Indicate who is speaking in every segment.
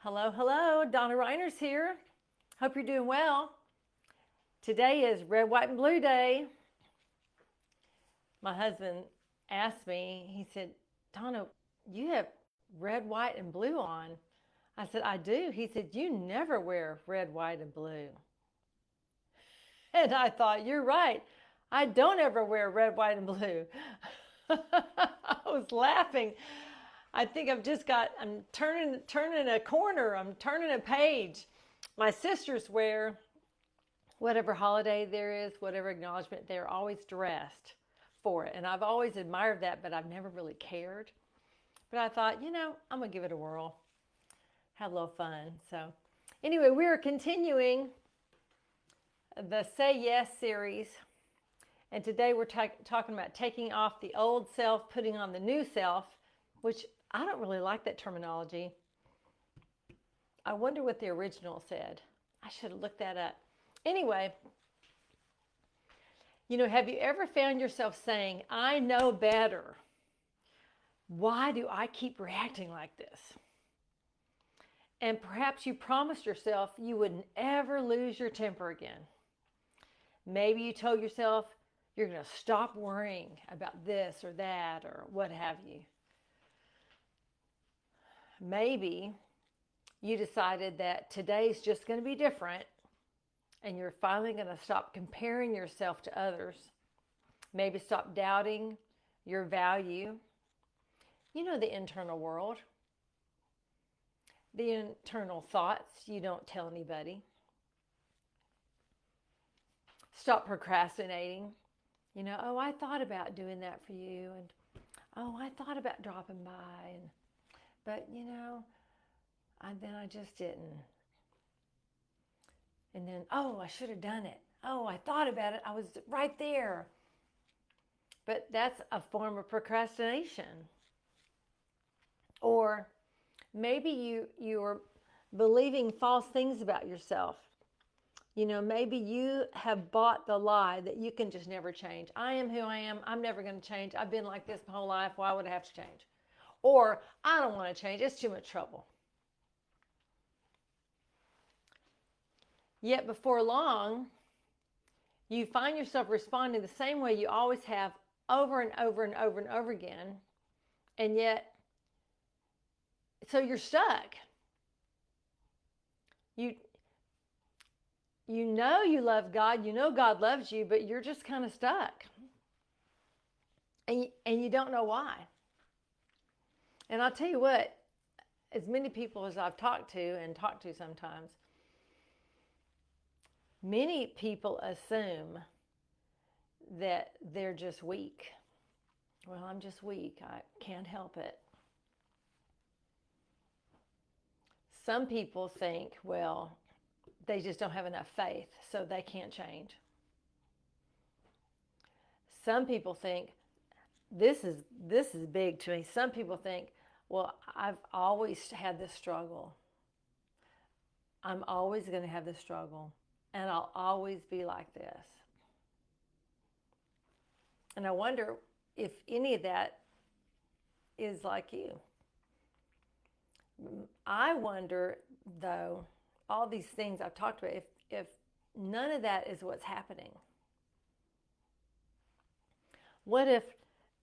Speaker 1: Hello, hello. Donna Reiners here. Hope you're doing well. Today is Red, White, and Blue Day. My husband asked me, he said, Donna, you have red, white, and blue on. I said, I do. He said, you never wear red, white, and blue. And I thought, you're right. I don't ever wear red, white, and blue. I was laughing. I think I'm turning a corner. I'm turning a page. My sisters wear whatever holiday there is, whatever acknowledgement, they're always dressed for it. And I've always admired that, but I've never really cared. But I thought, I'm going to give it a whirl, have a little fun. So, anyway, we are continuing the Say Yes series. And today we're talking about taking off the old self, putting on the new self, which I don't really like that terminology. I wonder what the original said. I should have looked that up. Anyway, have you ever found yourself saying, I know better? Why do I keep reacting like this? And perhaps you promised yourself you wouldn't ever lose your temper again. Maybe you told yourself you're going to stop worrying about this or that or what have you. Maybe you decided that today's just going to be different and you're finally going to stop comparing yourself to others. Maybe stop doubting your value. The internal world, the internal thoughts you don't tell anybody. Stop procrastinating. I thought about doing that for you, and I thought about dropping by, but then I just didn't. And then, I should have done it. I thought about it. I was right there. But that's a form of procrastination. Or maybe you are believing false things about yourself. Maybe you have bought the lie that you can just never change. I am who I am. I'm never going to change. I've been like this my whole life. Why would I have to change? Or I don't want to change. It's too much trouble. Yet before long, you find yourself responding the same way you always have over and over and over and over again. And yet, so you're stuck. You know you love God. You know God loves you, but you're just kind of stuck. And you don't know why. And I'll tell you what, as many people as I've talked to sometimes, many people assume that they're just weak. Well, I'm just weak. I can't help it. Some people think, well, they just don't have enough faith, so they can't change. Some people think, this is big to me. Some people think, well, I've always had this struggle. I'm always going to have this struggle. And I'll always be like this. And I wonder if any of that is like you. I wonder, though, all these things I've talked about, if none of that is what's happening. What if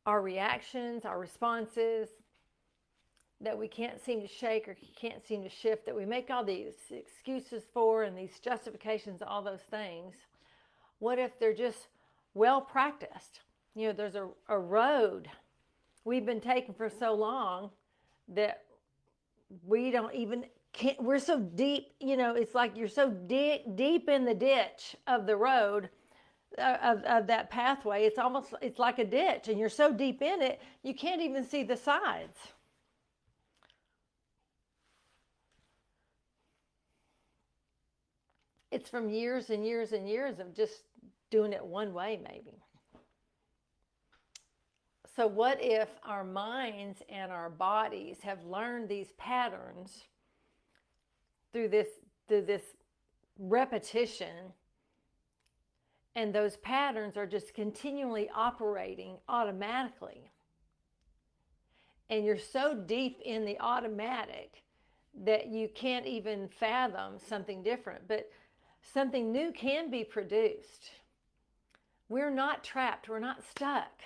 Speaker 1: our reactions, our responses, that we can't seem to shake or can't seem to shift, that we make all these excuses for and these justifications, all those things, what if they're just well practiced? There's a road we've been taking for so long that we don't even, we're so deep, it's like you're so deep in the ditch of the road, of that pathway. It's like a ditch, and you're so deep in it, you can't even see the sides. It's from years and years and years of just doing it one way, maybe. So what if our minds and our bodies have learned these patterns through this repetition, and those patterns are just continually operating automatically? And you're so deep in the automatic that you can't even fathom something different, but something new can be produced. We're not trapped. We're not stuck.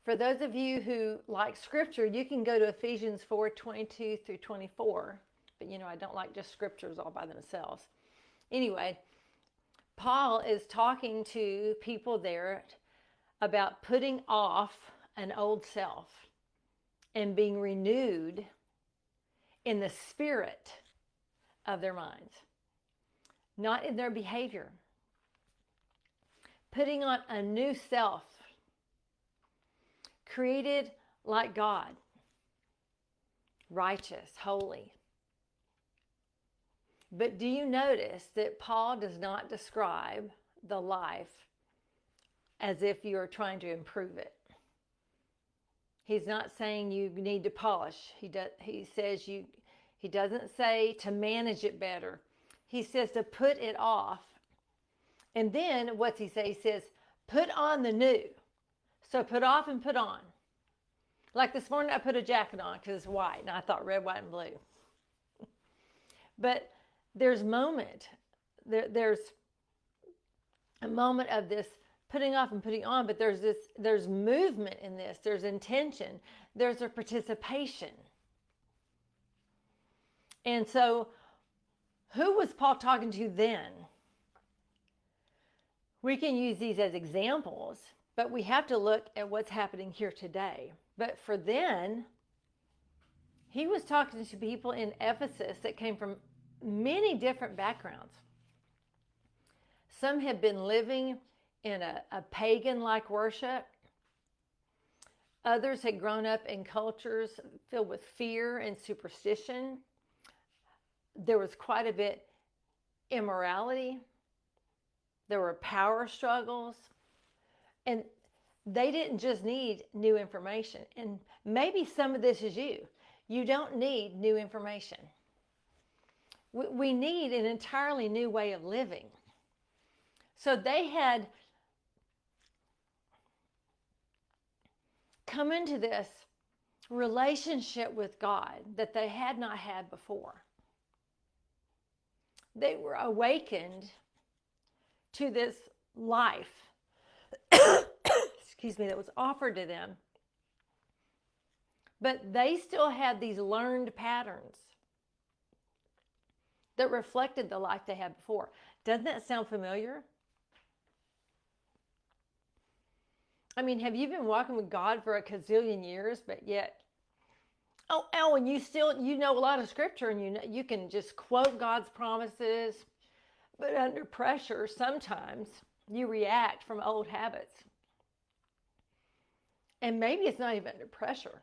Speaker 1: For those of you who like scripture, you can go to Ephesians 4:22 through 24. But I don't like just scriptures all by themselves. Anyway, Paul is talking to people there about putting off an old self and being renewed in the spirit of their minds, not in their behavior. Putting on a new self, created like God, righteous, holy. But do you notice that Paul does not describe the life as if you're trying to improve it? He's not saying you need to polish. He doesn't say to manage it better. He says to put it off. And then what's he say? He says, put on the new. So put off and put on. Like this morning, I put a jacket on because it's white, and I thought red, white, and blue. But there's a moment of this putting off and putting on, but there's movement in this. There's intention. There's a participation. And so, who was Paul talking to then? We can use these as examples, but we have to look at what's happening here today. But for then, he was talking to people in Ephesus that came from many different backgrounds. Some had been living in a pagan-like worship. Others had grown up in cultures filled with fear and superstition. There was quite a bit immorality. There were power struggles. And they didn't just need new information. And maybe some of this is you. You don't need new information. We need an entirely new way of living. So they had come into this relationship with God that they had not had before. They were awakened to this life, that was offered to them. But they still had these learned patterns that reflected the life they had before. Doesn't that sound familiar? I mean, have you been walking with God for a gazillion years, but yet, and you know a lot of scripture, and you can just quote God's promises, but under pressure, sometimes you react from old habits. And maybe it's not even under pressure.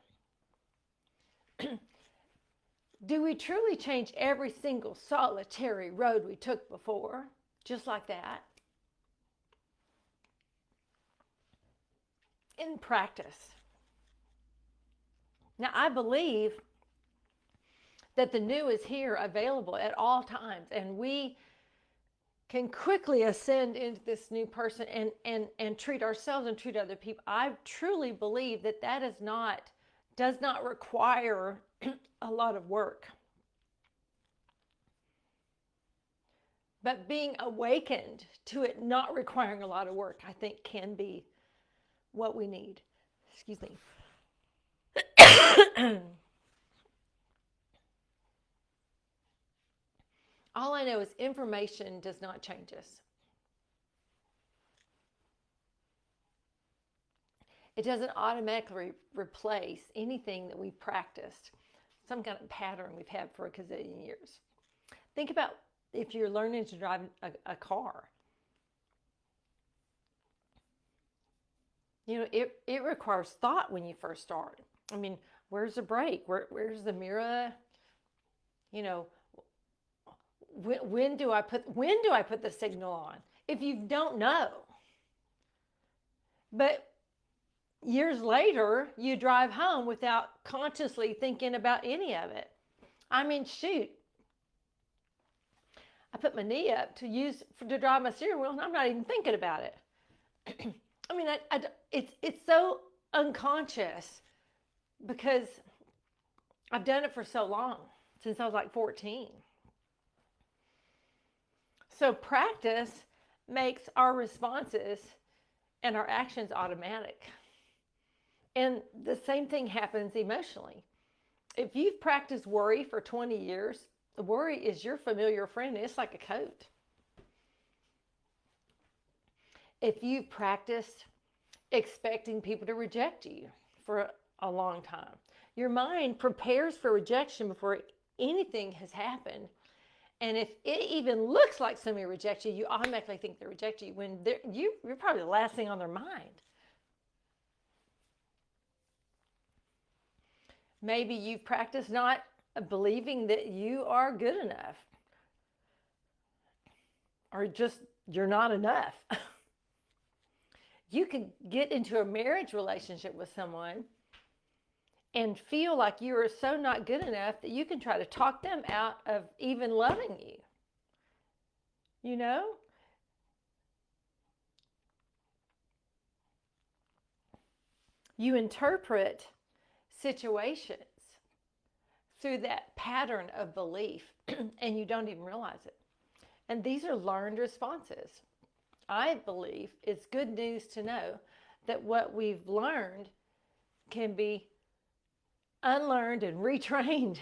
Speaker 1: Do we truly change every single solitary road we took before, just like that? In practice. Now, I believe that the new is here, available at all times, and we can quickly ascend into this new person and treat ourselves and treat other people. I truly believe that does not require a lot of work. But being awakened to it not requiring a lot of work, I think, can be what we need. Excuse me. All I know is information does not change us. It doesn't automatically replace anything that we've practiced, some kind of pattern we've had for a gazillion years. Think about if you're learning to drive a car. It requires thought when you first start. I mean, where's the brake? Where's the mirror? When do I put the signal on? If you don't know. But years later, you drive home without consciously thinking about any of it. I mean, shoot. I put my knee up to drive my steering wheel, and I'm not even thinking about it. I mean, it's so unconscious because I've done it for so long, since I was like 14. So practice makes our responses and our actions automatic. And the same thing happens emotionally. If you've practiced worry for 20 years, worry is your familiar friend. It's like a coat. If you've practiced expecting people to reject you for a long time, your mind prepares for rejection before anything has happened. And if it even looks like somebody rejects you, you automatically think they reject you when you're probably the last thing on their mind. Maybe you've practiced not believing that you are good enough, or just you're not enough. You can get into a marriage relationship with someone and feel like you are so not good enough that you can try to talk them out of even loving you. You know? You interpret situations through that pattern of belief and you don't even realize it. And these are learned responses. I believe it's good news to know that what we've learned can be unlearned and retrained.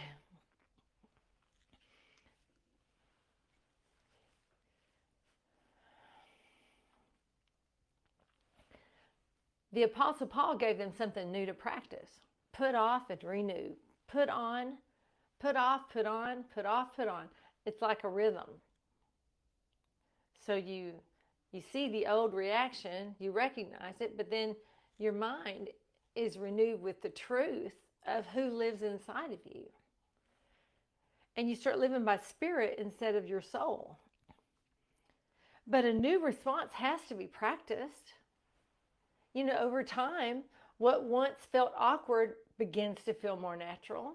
Speaker 1: The Apostle Paul gave them something new to practice. Put off and renew. Put on, put off, put on, put off, put on. It's like a rhythm. So you see the old reaction, you recognize it, but then your mind is renewed with the truth of who lives inside of you. And you start living by spirit instead of your soul. But a new response has to be practiced. You know, over time, what once felt awkward begins to feel more natural.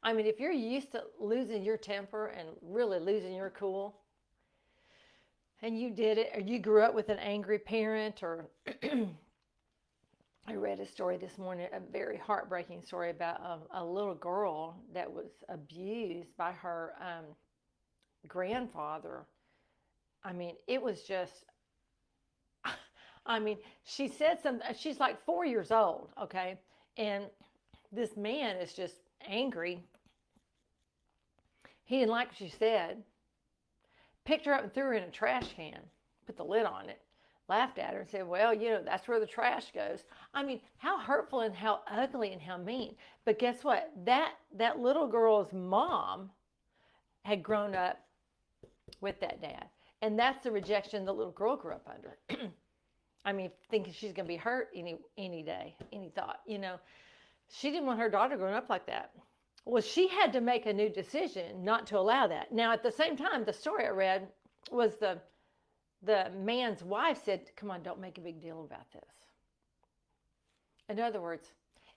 Speaker 1: I mean, if you're used to losing your temper and really losing your cool, and you did it, or you grew up with an angry parent, or I read a story this morning, a very heartbreaking story about a little girl that was abused by her grandfather. I mean, it was just, I mean, she said something, she's like 4 years old, okay? And this man is just angry. He didn't like what she said. Picked her up and threw her in a trash can, put the lid on it, laughed at her and said, well, you know, that's where the trash goes. I mean, how hurtful and how ugly and how mean. But guess what? That little girl's mom had grown up with that dad. And that's the rejection the little girl grew up under. I mean, thinking she's going to be hurt any day, any thought, you know. She didn't want her daughter growing up like that. Well, she had to make a new decision not to allow that. Now, at the same time, the story I read was the man's wife said, come on, don't make a big deal about this. In other words,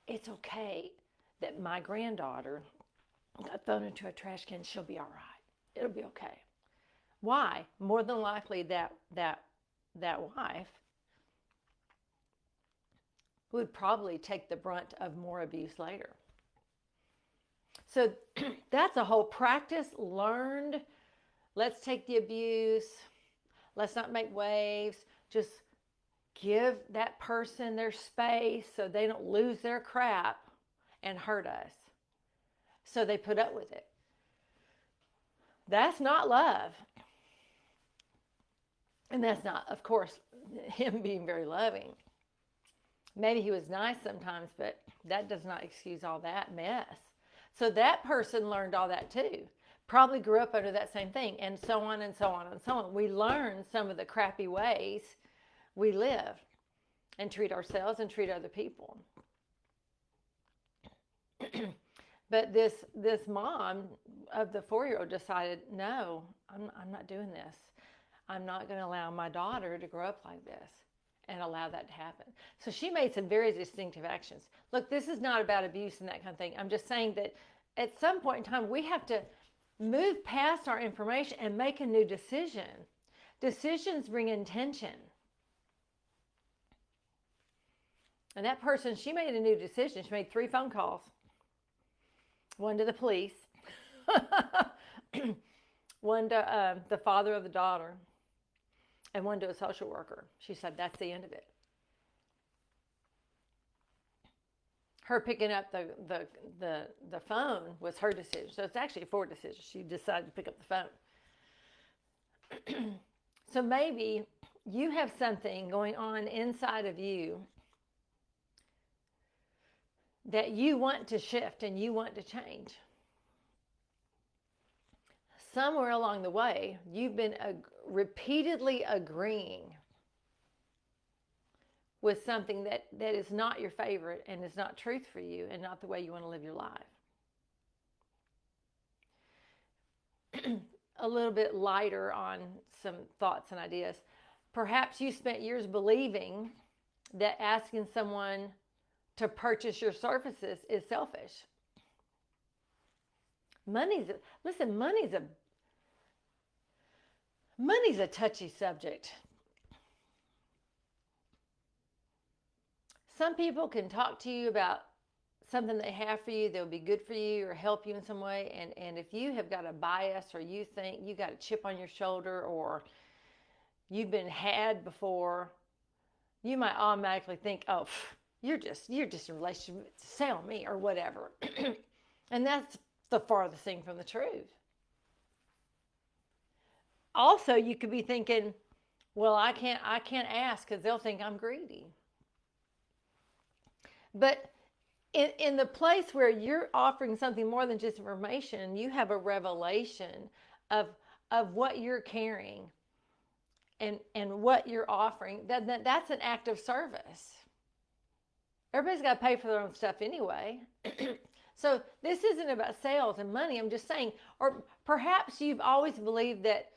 Speaker 1: it's okay that my granddaughter got thrown into a trash can. She'll be all right. It'll be okay. Why? More than likely that wife would probably take the brunt of more abuse later. So that's a whole practice, learned. Let's take the abuse. Let's not make waves. Just give that person their space so they don't lose their crap and hurt us. So they put up with it. That's not love. And that's not, of course, him being very loving. Maybe he was nice sometimes, but that does not excuse all that mess. So that person learned all that too. Probably grew up under that same thing, and so on and so on and so on. We learn some of the crappy ways we live and treat ourselves and treat other people. But this mom of the 4-year-old decided, no, I'm not doing this. I'm not going to allow my daughter to grow up like this and allow that to happen. So she made some very distinctive actions. Look, this is not about abuse and that kind of thing. I'm just saying that at some point in time, we have to move past our information and make a new decision. Decisions bring intention. And that person, she made a new decision. She made 3 phone calls. one to the police, one to the father of the daughter, and one to a social worker. She said, that's the end of it. Her picking up the phone was her decision. So it's actually 4 decisions. She decided to pick up the phone. So maybe you have something going on inside of you that you want to shift and you want to change. Somewhere along the way, you've been repeatedly agreeing with something that is not your favorite and is not truth for you and not the way you want to live your life. A little bit lighter on some thoughts and ideas. Perhaps you spent years believing that asking someone to purchase your services is selfish. Money's a touchy subject. Some people can talk to you about something they have for you that will be good for you or help you in some way. And if you have got a bias or you think you got a chip on your shoulder or you've been had before, you might automatically think, oh, you're just in a relationship to sell me or whatever. And that's the farthest thing from the truth. Also, you could be thinking, well, I can't ask because they'll think I'm greedy. But in the place where you're offering something more than just information, you have a revelation of what you're carrying and what you're offering. That's an act of service. Everybody's got to pay for their own stuff anyway. So this isn't about sales and money. I'm just saying, or perhaps you've always believed that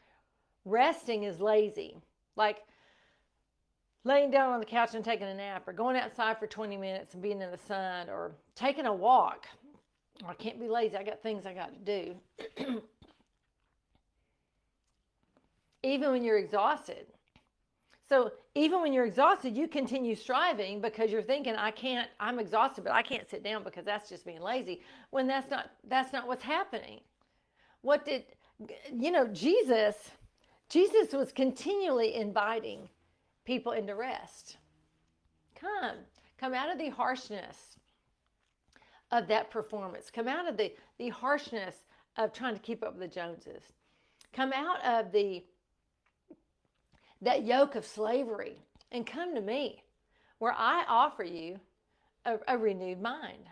Speaker 1: resting is lazy. Like laying down on the couch and taking a nap, or going outside for 20 minutes and being in the sun, or taking a walk. I can't be lazy. I got things I got to do. Even when you're exhausted. So even when you're exhausted, you continue striving because you're thinking, I'm exhausted, but I can't sit down because that's just being lazy. When that's not what's happening. Jesus was continually inviting people into rest. Come out of the harshness of that performance. Come out of the harshness of trying to keep up with the Joneses. Come out of that yoke of slavery and come to me where I offer you a renewed mind.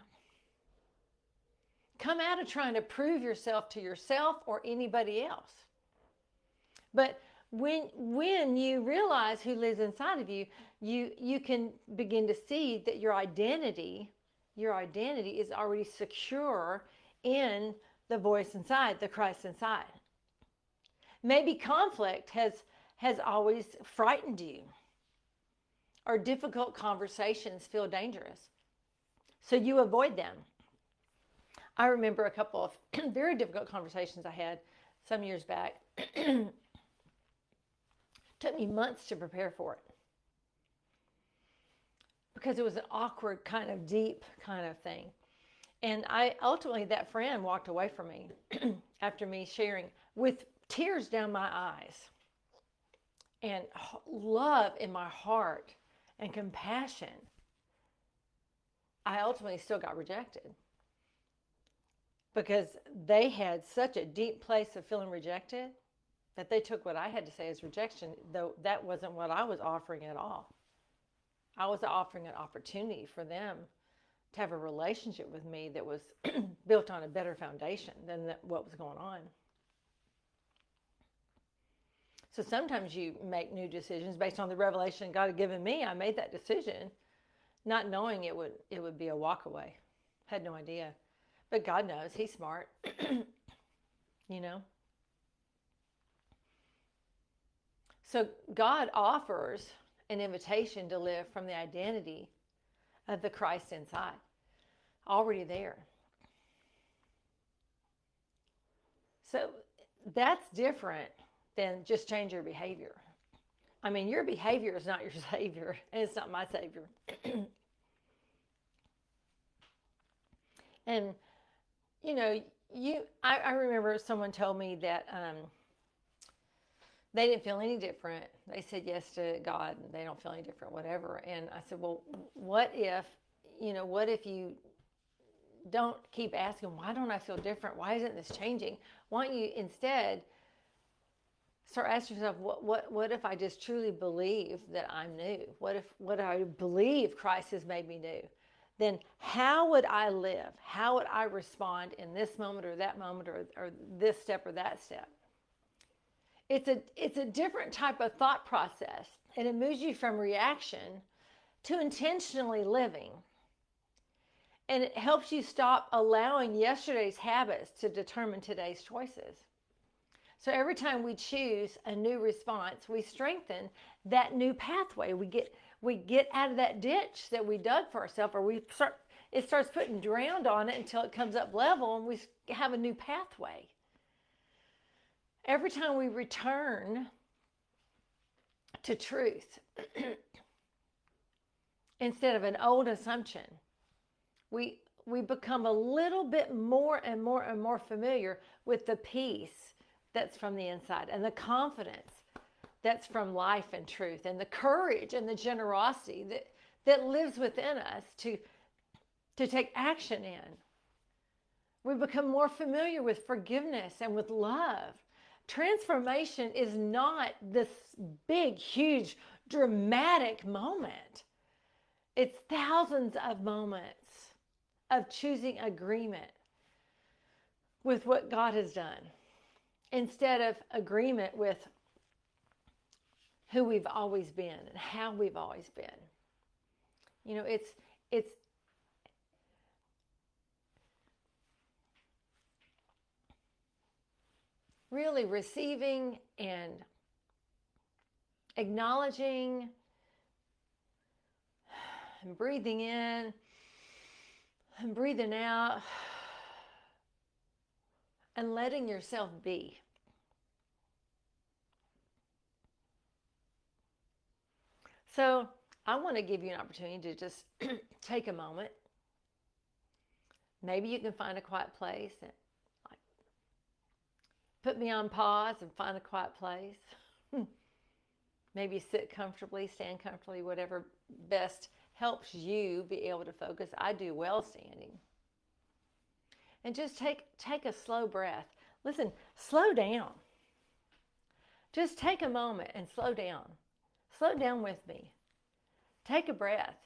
Speaker 1: Come out of trying to prove yourself to yourself or anybody else. But when you realize who lives inside of you, you can begin to see that your identity is already secure in the voice inside, the Christ inside. Maybe conflict has always frightened you, or difficult conversations feel dangerous, so you avoid them. I remember a couple of very difficult conversations I had some years back. Took me months to prepare for it because it was an awkward kind of deep kind of thing. And ultimately that friend walked away from me after me sharing with tears down my eyes and love in my heart and compassion. I ultimately still got rejected because they had such a deep place of feeling rejected that they took what I had to say as rejection, though that wasn't what I was offering at all. I was offering an opportunity for them to have a relationship with me that was built on a better foundation than what was going on. So sometimes you make new decisions based on the revelation God had given me. I made that decision, not knowing it would be a walk away. Had no idea. But God knows. He's smart. You know? So God offers an invitation to live from the identity of the Christ inside, already there. So that's different than just change your behavior. I mean, your behavior is not your Savior, and it's not my Savior. And you know, I remember someone told me that they didn't feel any different. They said yes to God and they don't feel any different, whatever. And I said, well, what if, what if you don't keep asking, why don't I feel different? Why isn't this changing? Why don't you instead start asking yourself, what if I just truly believe that I'm new? What I believe Christ has made me new? Then how would I live? How would I respond in this moment or that moment or this step or that step? It's a different type of thought process, and it moves you from reaction to intentionally living. And it helps you stop allowing yesterday's habits to determine today's choices. So every time we choose a new response, we strengthen that new pathway. We get out of that ditch that we dug for ourselves, or it starts putting ground on it until it comes up level and we have a new pathway. Every time we return to truth instead of an old assumption, we become a little bit more and more and more familiar with the peace that's from the inside and the confidence that's from life and truth and the courage and the generosity that lives within us to take action in. We become more familiar with forgiveness and with love. Transformation is not this big, huge, dramatic moment. It's thousands of moments of choosing agreement with what God has done instead of agreement with who we've always been and how we've always been. It's really receiving and acknowledging and breathing in and breathing out and letting yourself be. So I want to give you an opportunity to just take a moment. Maybe you can find a quiet place and put me on pause and find a quiet place. Maybe sit comfortably, stand comfortably, whatever best helps you be able to focus. I do well standing. And just take a slow breath. Listen, slow down. Just take a moment and slow down. Slow down with me. Take a breath.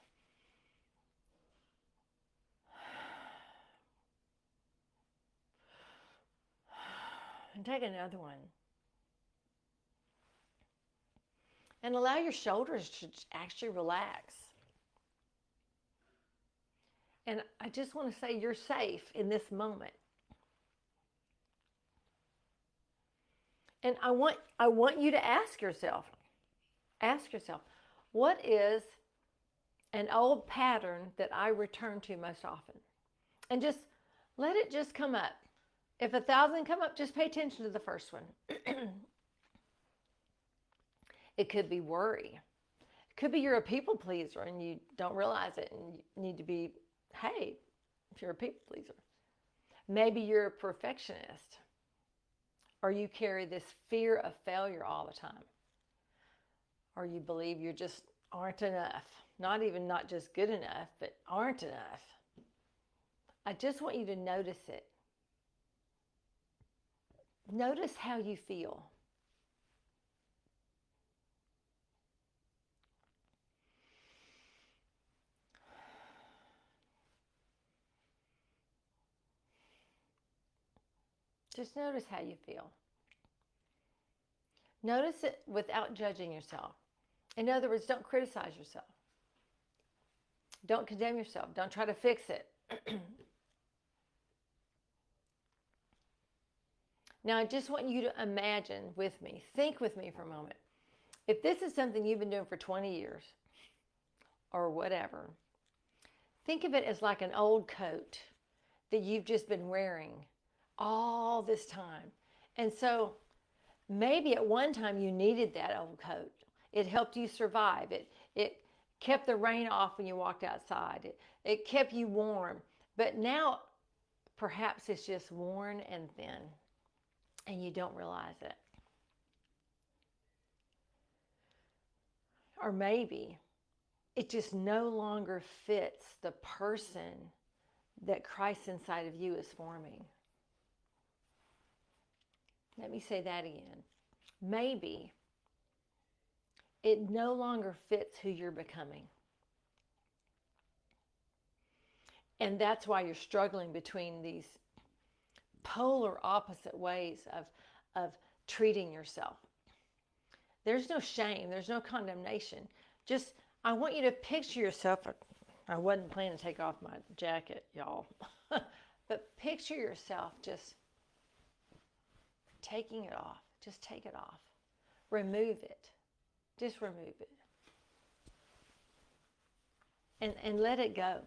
Speaker 1: And take another one. And allow your shoulders to actually relax. And I just want to say you're safe in this moment. And I want you to ask yourself, what is an old pattern that I return to most often? And just let it just come up. If 1,000 come up, just pay attention to the first one. It could be worry. It could be you're a people pleaser and you don't realize it and you need to be, hey, if you're a people pleaser. Maybe you're a perfectionist or you carry this fear of failure all the time. Or you believe you just aren't enough. Not just good enough, but aren't enough. I just want you to notice it. Notice how you feel. Just notice how you feel. Notice it without judging yourself. In other words, don't criticize yourself. Don't condemn yourself. Don't try to fix it. Now, I just want you to imagine with me, think with me for a moment. If this is something you've been doing for 20 years or whatever, think of it as like an old coat that you've just been wearing all this time. And so maybe at one time you needed that old coat. It helped you survive. It kept the rain off when you walked outside. It kept you warm. But now perhaps it's just worn and thin and you don't realize it. Or maybe it just no longer fits the person that Christ inside of you is forming. Let me say that again. Maybe it no longer fits who you're becoming. And that's why you're struggling between these polar opposite ways of treating yourself. There's no shame. There's no condemnation. Just, I want you to picture yourself. I wasn't planning to take off my jacket, y'all. But picture yourself just taking it off. Just take it off. Remove it. Just remove it. And let it go.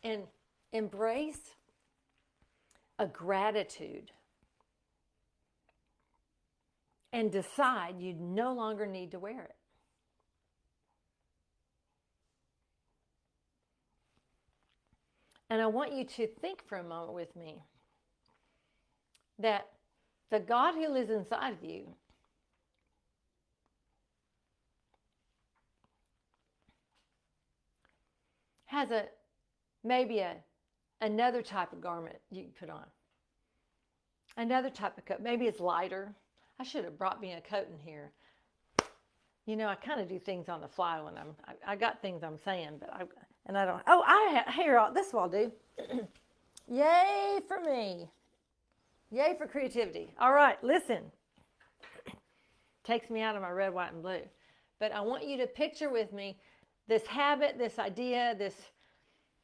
Speaker 1: And embrace a gratitude. And decide you no longer need to wear it. And I want you to think for a moment with me that the God who lives inside of you has maybe another type of garment you can put on. Another type of coat. Maybe it's lighter. I should have brought me a coat in here. You know, I kind of do things on the fly when I got things I'm saying, but I don't. Oh, here, this will do. Yay for me. Yay for creativity. All right, listen. Takes me out of my red, white, and blue. But I want you to picture with me this habit, this idea, this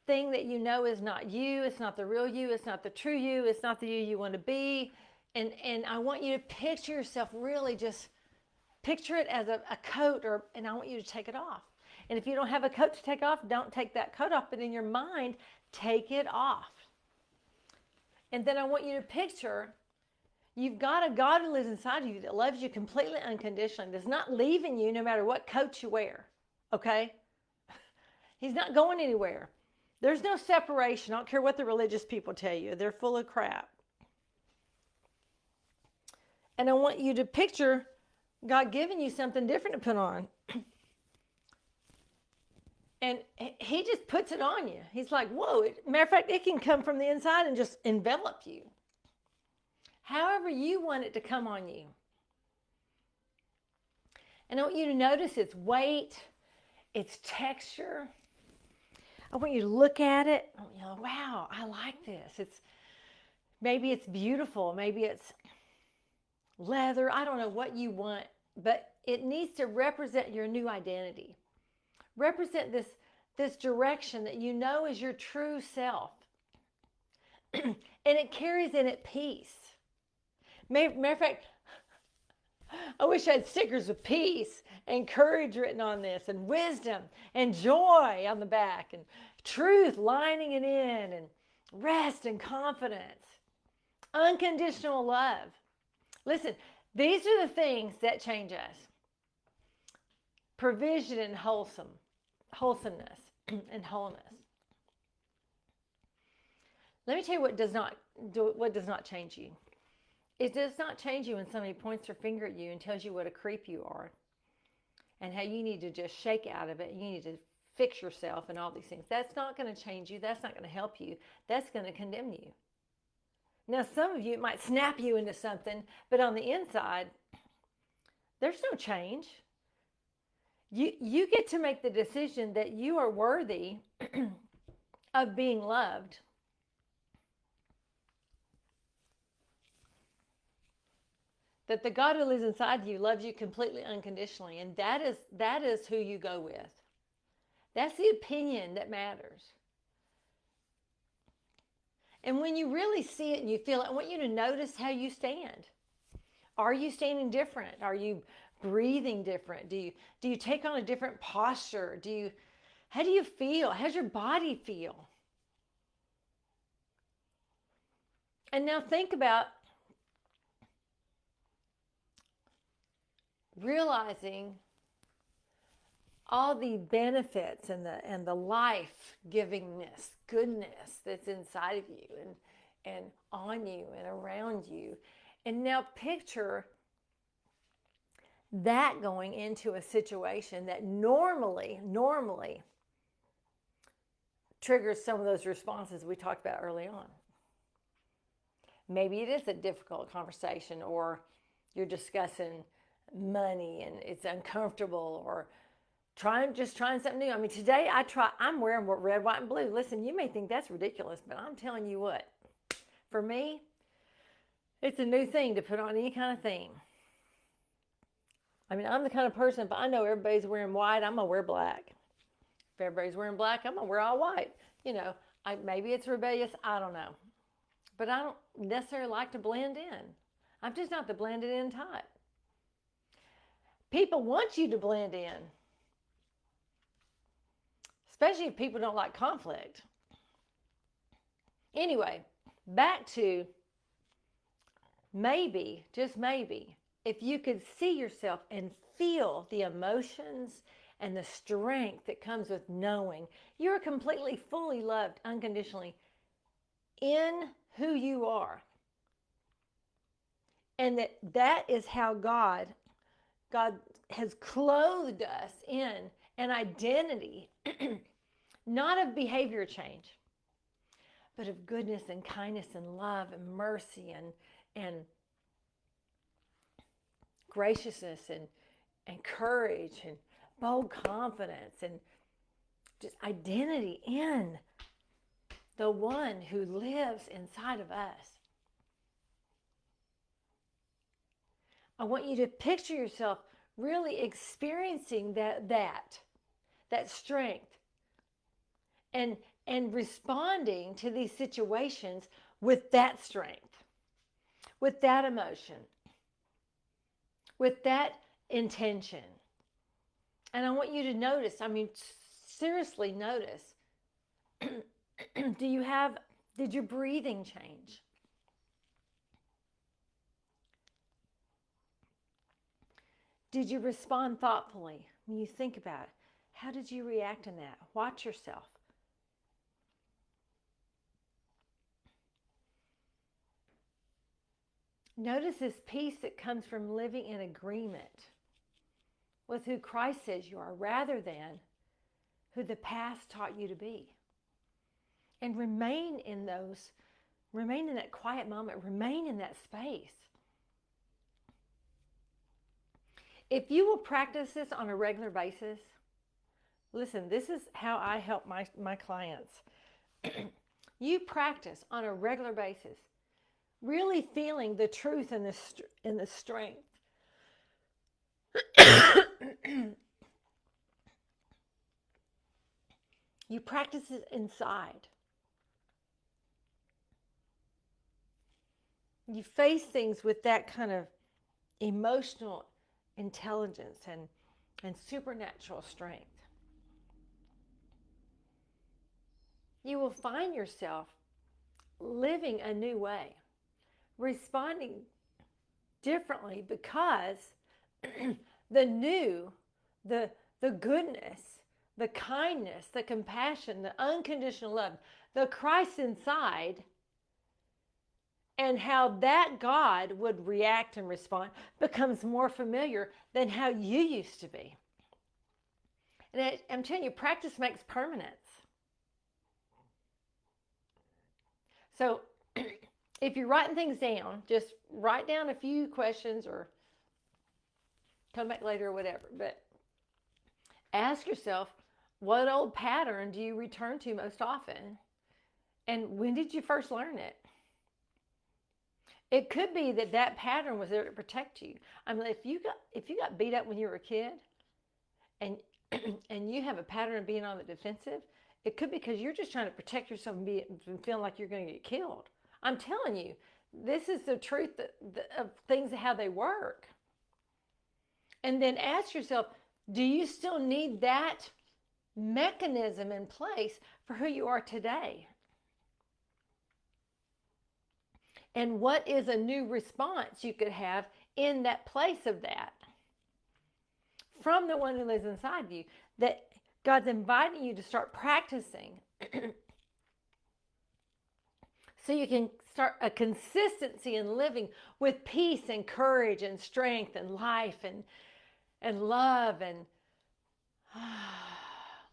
Speaker 1: thing that you know is not you. It's not the real you. It's not the true you. It's not the you want to be. And I want you to picture yourself, really just picture it as a coat, and I want you to take it off. And if you don't have a coat to take off, don't take that coat off. But in your mind, take it off. And then I want you to picture you've got a God who lives inside of you that loves you completely unconditionally, that's not leaving you no matter what coat you wear, okay? He's not going anywhere. There's no separation. I don't care what the religious people tell you. They're full of crap. And I want you to picture God giving you something different to put on. And he just puts it on you. He's like, whoa. Matter of fact, it can come from the inside and just envelop you. However you want it to come on you. And I want you to notice its weight, its texture. I want you to look at it. You know, wow, I like this. Maybe it's beautiful. Maybe it's leather. I don't know what you want, but it needs to represent your new identity. Represent this direction that you know is your true self. And it carries in it peace. Matter of fact, I wish I had stickers with peace and courage written on this, and wisdom and joy on the back, and truth lining it in, and rest and confidence. Unconditional love. Listen, these are the things that change us. Provision and wholesomeness and wholeness. Let me tell you what does not change you. It does not change you when somebody points their finger at you and tells you what a creep you are and how you need to just shake out of it. You need to fix yourself and all these things. That's not going to change you. That's not going to help you. That's going to condemn you. Now, some of you, it might snap you into something, but on the inside, there's no change. You get to make the decision that you are worthy of being loved. That the God who lives inside you loves you completely unconditionally, and that is who you go with. That's the opinion that matters. And when you really see it and you feel it, I want you to notice how you stand. Are you standing different? Are you breathing different? Do you take on a different posture? How do you feel? How's your body feel? And now think about realizing all the benefits and the life givingness, goodness that's inside of you and on you and around you. And now picture that going into a situation that normally triggers some of those responses we talked about early on. Maybe it is a difficult conversation, or you're discussing money and it's uncomfortable, or trying something new. I mean, today I'm wearing red, white, and blue. Listen, you may think that's ridiculous, but I'm telling you what, for me, it's a new thing to put on any kind of theme. I mean, I'm the kind of person, if I know everybody's wearing white, I'm going to wear black. If everybody's wearing black, I'm going to wear all white. You know, maybe it's rebellious, I don't know. But I don't necessarily like to blend in. I'm just not the blended in type. People want you to blend in, especially if people don't like conflict. Anyway, back to maybe, just maybe, if you could see yourself and feel the emotions and the strength that comes with knowing you're completely, fully loved unconditionally in who you are. And that is how God has clothed us in an identity, not of behavior change, but of goodness and kindness and love and mercy and graciousness and courage and bold confidence and just identity in the one who lives inside of us. I want you to picture yourself really experiencing that strength and responding to these situations with that strength, with that emotion, with that intention. And I want you to notice, I mean, seriously notice, did your breathing change? Did you respond thoughtfully when you think about it? How did you react in that? Watch yourself. Notice this peace that comes from living in agreement with who Christ says you are, rather than who the past taught you to be. And remain in that quiet moment, remain in that space. If you will practice this on a regular basis, listen, this is how I help my clients. You practice on a regular basis, really feeling the truth and the strength. You practice it inside. You face things with that kind of emotional intelligence and supernatural strength. You will find yourself living a new way, responding differently, because the new, the goodness, the kindness, the compassion, the unconditional love, the Christ inside, and how that God would react and respond becomes more familiar than how you used to be. And I'm telling you, practice makes permanence. So if you're writing things down, just write down a few questions or come back later or whatever. But ask yourself, what old pattern do you return to most often? And when did you first learn it? It could be that pattern was there to protect you. I mean, if you got beat up when you were a kid, and you have a pattern of being on the defensive, it could be because you're just trying to protect yourself from feeling like you're going to get killed. I'm telling you, this is the truth of things, how they work. And then ask yourself, do you still need that mechanism in place for who you are today? And what is a new response you could have in that place of that from the one who lives inside of you? that God's inviting you to start practicing so you can start a consistency in living with peace and courage and strength and life and love and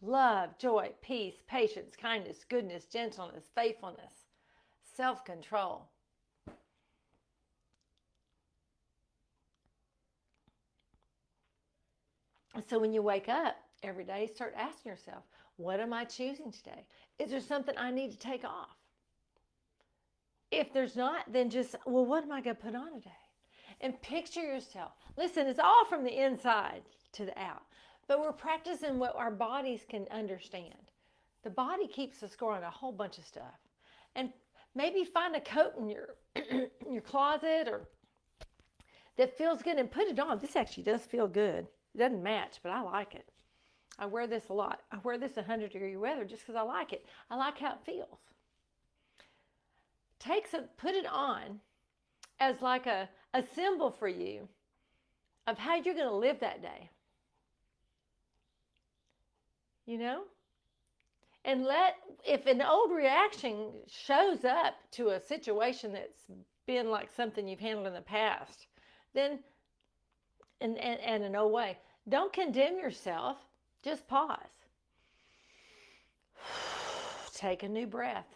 Speaker 1: love, joy, peace, patience, kindness, goodness, gentleness, faithfulness, self-control. So when you wake up every day, start asking yourself, what am I choosing today? Is there something I need to take off? If there's not, then just, well, what am I going to put on today? And picture yourself. Listen, it's all from the inside to the out. But we're practicing what our bodies can understand. The body keeps a score on a whole bunch of stuff. And maybe find a coat in your closet or that feels good and put it on. This actually does feel good. It doesn't match, but I like it. I wear this a lot. I wear this in 100-degree weather just because I like it. I like how it feels. Put it on as like a symbol for you of how you're going to live that day. You know? And if an old reaction shows up to a situation that's been like something you've handled in the past, then, and in no way, don't condemn yourself. Just pause. Take a new breath.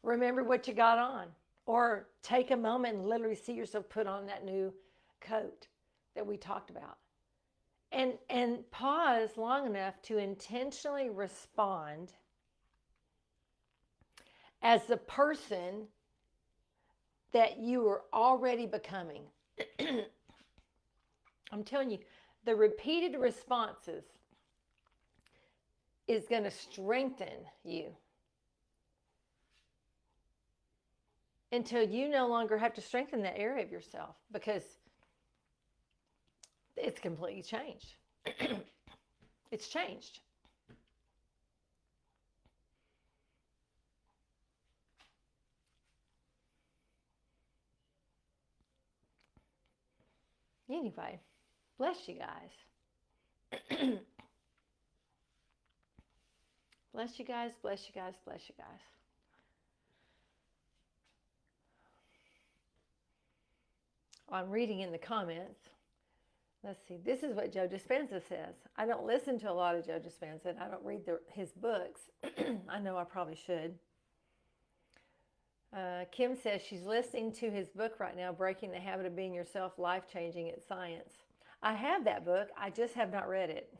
Speaker 1: Remember what you got on. Or take a moment and literally see yourself put on that new coat that we talked about. And pause long enough to intentionally respond as the person that you are already becoming. I'm telling you, the repeated responses is going to strengthen you until you no longer have to strengthen that area of yourself because it's completely changed. It's changed. Anyway, bless you guys. Bless you guys, bless you guys, bless you guys. I'm reading in the comments. Let's see. This is what Joe Dispenza says. I don't listen to a lot of Joe Dispenza, and I don't read his books. I know I probably should. Kim says she's listening to his book right now, Breaking the Habit of Being Yourself, Life-Changing at Science. I have that book. I just have not read it.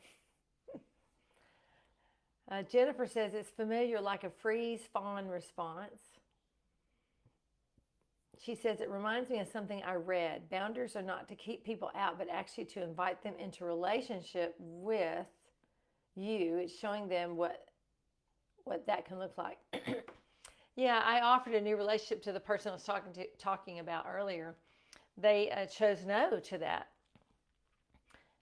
Speaker 1: Jennifer says it's familiar like a freeze-fawn response. She says, it reminds me of something I read. Boundaries are not to keep people out, but actually to invite them into relationship with you. It's showing them what that can look like. Yeah, I offered a new relationship to the person I was talking about earlier. They chose no to that.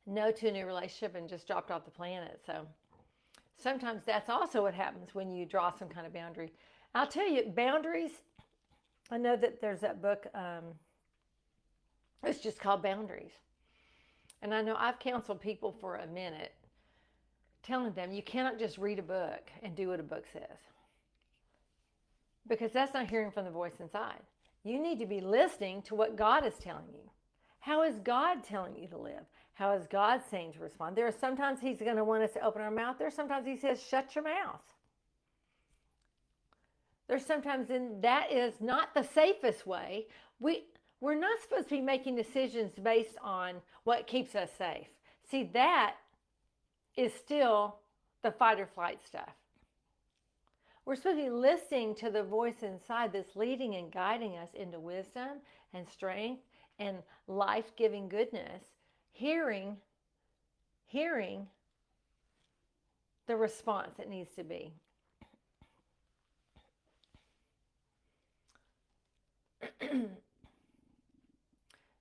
Speaker 1: No to a new relationship and just dropped off the planet. So sometimes that's also what happens when you draw some kind of boundary. I'll tell you, boundaries, I know that there's that book, it's just called Boundaries. And I know I've counseled people for a minute, telling them you cannot just read a book and do what a book says. Because that's not hearing from the voice inside. You need to be listening to what God is telling you. How is God telling you to live? How is God saying to respond? There are sometimes He's going to want us to open our mouth. There's sometimes He says, shut your mouth. There's sometimes that is not the safest way. We're not supposed to be making decisions based on what keeps us safe. See, that is still the fight or flight stuff. We're supposed to be listening to the voice inside that's leading and guiding us into wisdom and strength and life-giving goodness. Hearing the response that needs to be.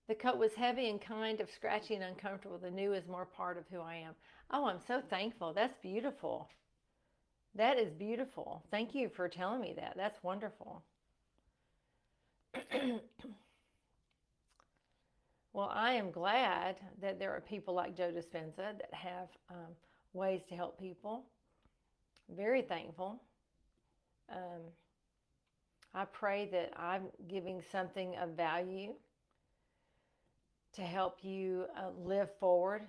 Speaker 1: The coat was heavy and kind of scratchy and uncomfortable. The new is more part of who I am. Oh, I'm so thankful. That's beautiful. That is beautiful. Thank you for telling me that. That's wonderful. Well, I am glad that there are people like Joe Dispenza that have ways to help people. Very thankful. Um, I pray that I'm giving something of value to help you live forward.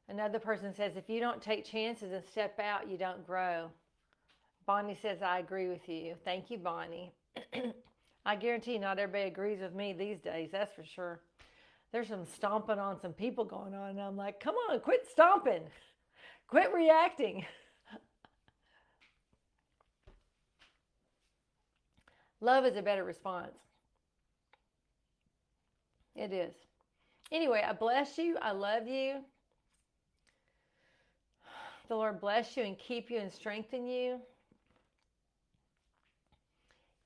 Speaker 1: Another person says, if you don't take chances and step out, you don't grow. Bonnie says, I agree with you. Thank you, Bonnie. I guarantee not everybody agrees with me these days, that's for sure. There's some stomping on some people going on, and I'm like, come on, quit stomping. Quit reacting. Love is a better response. It is. Anyway, I bless you. I love you. The Lord bless you and keep you and strengthen you.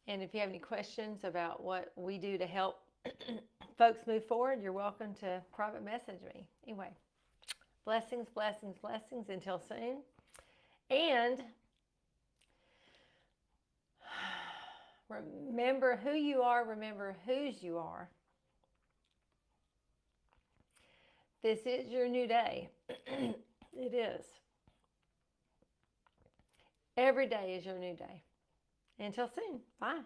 Speaker 1: And if you have any questions about what we do to help folks move forward, you're welcome to private message me. Anyway, blessings, blessings, blessings. Until soon. And remember who you are. Remember whose you are. This is your new day. It is. Every day is your new day. Until soon. Bye.